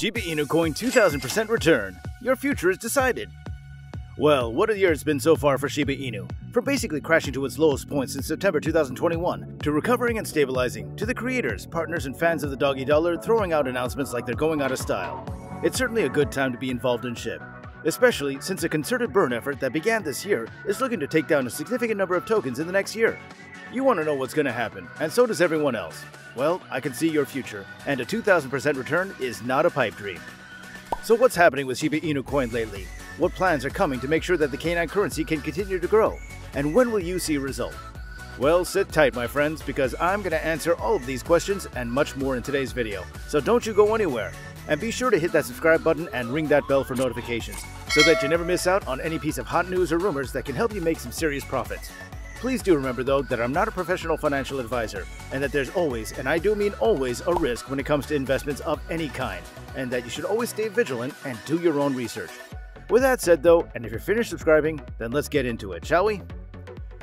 Shiba Inu Coin 2000% return. Your future is decided. Well, what a year it's been so far for Shiba Inu. From basically crashing to its lowest point since September 2021, to recovering and stabilizing, to the creators, partners, and fans of the Doggy Dollar throwing out announcements like they're going out of style. It's certainly a good time to be involved in SHIB, especially since a concerted burn effort that began this year is looking to take down a significant number of tokens in the next year. You want to know what's going to happen, and so does everyone else. Well, I can see your future, and a 2000% return is not a pipe dream. So what's happening with Shiba Inu Coin lately? What plans are coming to make sure that the canine currency can continue to grow? And when will you see a result? Well, sit tight, my friends, because I'm going to answer all of these questions and much more in today's video. So don't you go anywhere. And be sure to hit that subscribe button and ring that bell for notifications, so that you never miss out on any piece of hot news or rumors that can help you make some serious profits. Please do remember, though, that I'm not a professional financial advisor, and that there's always, and I do mean always, a risk when it comes to investments of any kind, and that you should always stay vigilant and do your own research. With that said, though, and if you're finished subscribing, then let's get into it, shall we?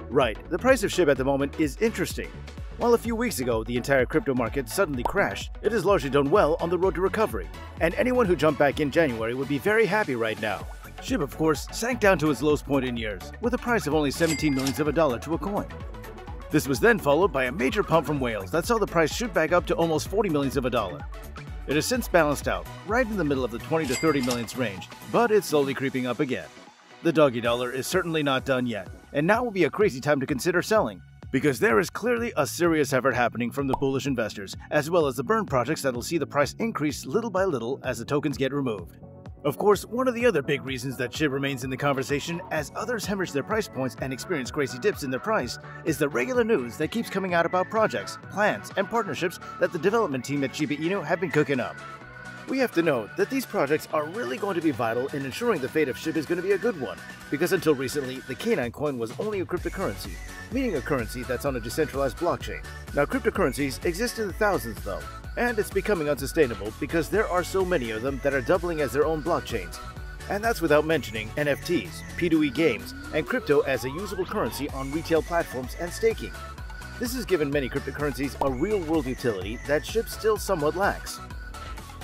Right, the price of SHIB at the moment is interesting. While a few weeks ago the entire crypto market suddenly crashed, it has largely done well on the road to recovery, and anyone who jumped back in January would be very happy right now. SHIB, of course, sank down to its lowest point in years, with a price of only 17 millions of a dollar to a coin. This was then followed by a major pump from whales that saw the price shoot back up to almost 40 millions of a dollar. It has since balanced out, right in the middle of the 20 to 30 millions range, but it's slowly creeping up again. The Doggy Dollar is certainly not done yet, and now will be a crazy time to consider selling, because there is clearly a serious effort happening from the bullish investors, as well as the burn projects that will see the price increase little by little as the tokens get removed. Of course, one of the other big reasons that SHIB remains in the conversation as others hemorrhage their price points and experience crazy dips in their price is the regular news that keeps coming out about projects, plans, and partnerships that the development team at Shiba Inu have been cooking up. We have to note that these projects are really going to be vital in ensuring the fate of SHIB is going to be a good one, because until recently, the canine coin was only a cryptocurrency, meaning a currency that's on a decentralized blockchain. Now, cryptocurrencies exist in the thousands, though, and it's becoming unsustainable because there are so many of them that are doubling as their own blockchains. And that's without mentioning NFTs, P2E games, and crypto as a usable currency on retail platforms and staking. This has given many cryptocurrencies a real-world utility that SHIB still somewhat lacks.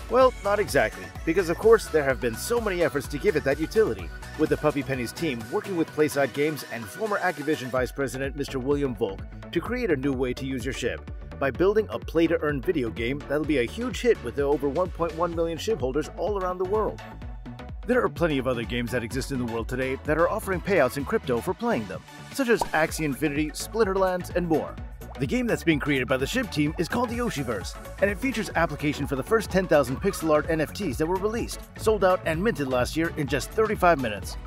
Well, not exactly, because of course there have been so many efforts to give it that utility, with the Puppy Pennies team working with PlaySide Games and former Activision Vice President Mr. William Volk to create a new way to use your SHIB, by building a play-to-earn video game that'll be a huge hit with the over 1.1 million SHIB holders all around the world. There are plenty of other games that exist in the world today that are offering payouts in crypto for playing them, such as Axie Infinity, Splinterlands, and more. The game that's being created by the SHIB team is called the Yoshiverse, and it features application for the first 10,000 pixel art NFTs that were released, sold out, and minted last year in just 35 minutes.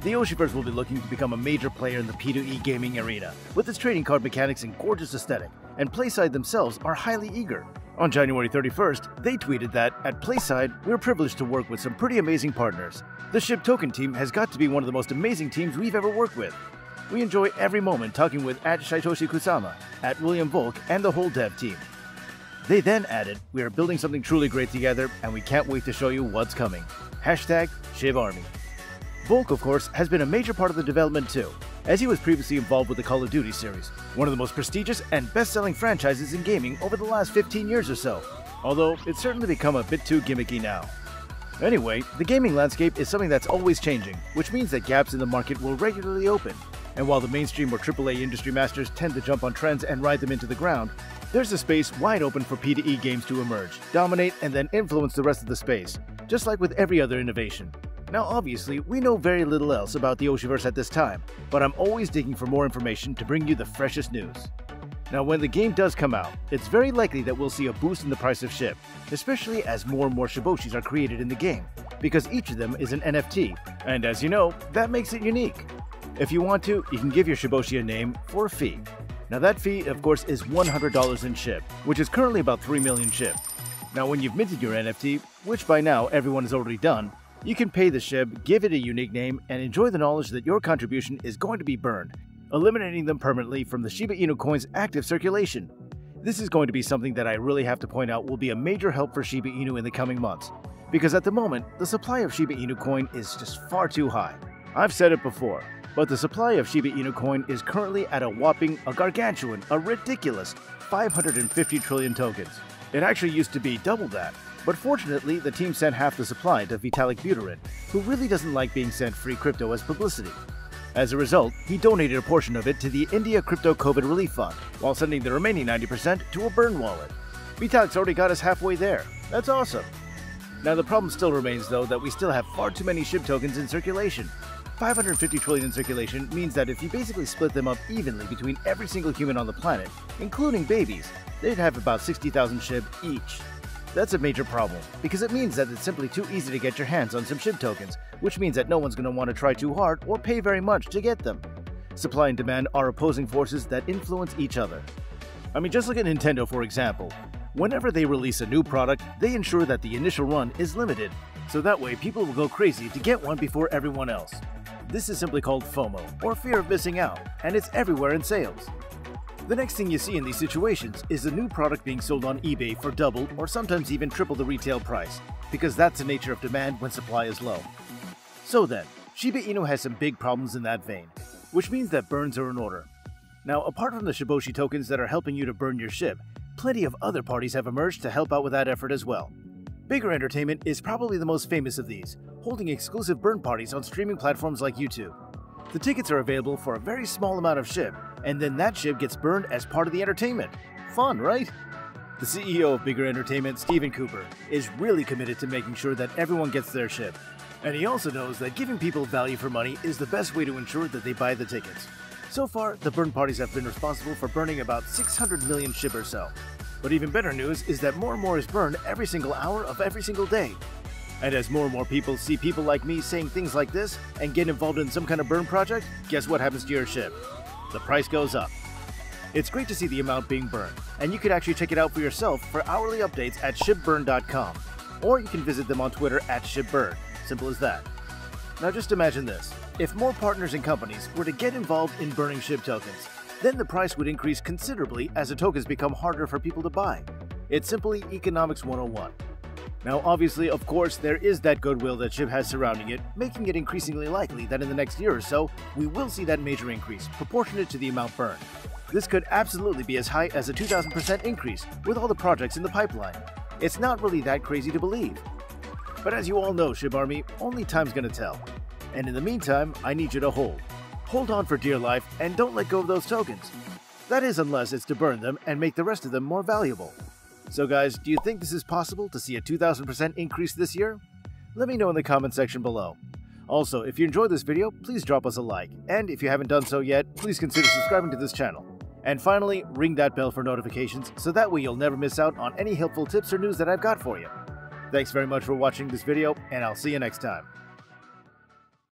The Yoshiverse will be looking to become a major player in the P2E gaming arena, with its trading card mechanics and gorgeous aesthetic, and PlaySide themselves are highly eager. On January 31st, they tweeted that, at PlaySide, we're privileged to work with some pretty amazing partners. The SHIB token team has got to be one of the most amazing teams we've ever worked with. We enjoy every moment talking with @Shaitoshi Kusama, @William Volk, and the whole dev team. They then added, we are building something truly great together, and we can't wait to show you what's coming. #SHIBArmy. Volk, of course, has been a major part of the development too, as he was previously involved with the Call of Duty series, one of the most prestigious and best-selling franchises in gaming over the last 15 years or so, although it's certainly become a bit too gimmicky now. Anyway, the gaming landscape is something that's always changing, which means that gaps in the market will regularly open. And while the mainstream or AAA industry masters tend to jump on trends and ride them into the ground, there's a space wide open for P2E games to emerge, dominate, and then influence the rest of the space, just like with every other innovation. Now obviously, we know very little else about the Yoshiverse at this time, but I'm always digging for more information to bring you the freshest news. Now when the game does come out, it's very likely that we'll see a boost in the price of SHIB, especially as more and more Shiboshis are created in the game, because each of them is an NFT, and as you know, that makes it unique. If you want to, you can give your Shiboshi a name for a fee. Now that fee, of course, is $100 in SHIB, which is currently about 3 million SHIB. Now when you've minted your NFT, which by now everyone has already done, you can pay the SHIB, give it a unique name, and enjoy the knowledge that your contribution is going to be burned, eliminating them permanently from the Shiba Inu coin's active circulation. This is going to be something that I really have to point out will be a major help for Shiba Inu in the coming months, because at the moment, the supply of Shiba Inu coin is just far too high. I've said it before, but the supply of Shiba Inu coin is currently at a gargantuan, a ridiculous 550 trillion tokens. It actually used to be double that. But fortunately, the team sent half the supply to Vitalik Buterin, who really doesn't like being sent free crypto as publicity. As a result, he donated a portion of it to the India Crypto COVID Relief Fund, while sending the remaining 90% to a burn wallet. Vitalik's already got us halfway there. That's awesome. Now the problem still remains though that we still have far too many SHIB tokens in circulation. 550 trillion in circulation means that if you basically split them up evenly between every single human on the planet, including babies, they'd have about 60,000 SHIB each. That's a major problem, because it means that it's simply too easy to get your hands on some SHIB tokens, which means that no one's going to want to try too hard or pay very much to get them. Supply and demand are opposing forces that influence each other. I mean, just look at Nintendo for example. Whenever they release a new product, they ensure that the initial run is limited, so that way people will go crazy to get one before everyone else. This is simply called FOMO, or fear of missing out, and it's everywhere in sales. The next thing you see in these situations is a new product being sold on eBay for double or sometimes even triple the retail price, because that's the nature of demand when supply is low. So then, Shiba Inu has some big problems in that vein, which means that burns are in order. Now, apart from the Shiboshi tokens that are helping you to burn your SHIB, plenty of other parties have emerged to help out with that effort as well. Bigger Entertainment is probably the most famous of these, holding exclusive burn parties on streaming platforms like YouTube. The tickets are available for a very small amount of SHIB, and then that SHIB gets burned as part of the entertainment. Fun, right? The CEO of Bigger Entertainment, Stephen Cooper, is really committed to making sure that everyone gets their SHIB. And he also knows that giving people value for money is the best way to ensure that they buy the tickets. So far, the burn parties have been responsible for burning about 600 million SHIB or so. But even better news is that more and more is burned every single hour of every single day. And as more and more people see people like me saying things like this and get involved in some kind of burn project, guess what happens to your SHIB? The price goes up. It's great to see the amount being burned, and you can actually check it out for yourself for hourly updates at shibburn.com, or you can visit them on Twitter at shibburn. Simple as that. Now just imagine this. If more partners and companies were to get involved in burning SHIB tokens, then the price would increase considerably as the tokens become harder for people to buy. It's simply economics 101. Now obviously, of course, there is that goodwill that SHIB has surrounding it, making it increasingly likely that in the next year or so, we will see that major increase, proportionate to the amount burned. This could absolutely be as high as a 2,000% increase with all the projects in the pipeline. It's not really that crazy to believe. But as you all know, SHIB Army, only time's gonna tell. And in the meantime, I need you to hold. Hold on for dear life and don't let go of those tokens. That is, unless it's to burn them and make the rest of them more valuable. So guys, do you think this is possible to see a 2,000% increase this year? Let me know in the comment section below. Also, if you enjoyed this video, please drop us a like, and if you haven't done so yet, please consider subscribing to this channel. And finally, ring that bell for notifications so that way you'll never miss out on any helpful tips or news that I've got for you. Thanks very much for watching this video, and I'll see you next time.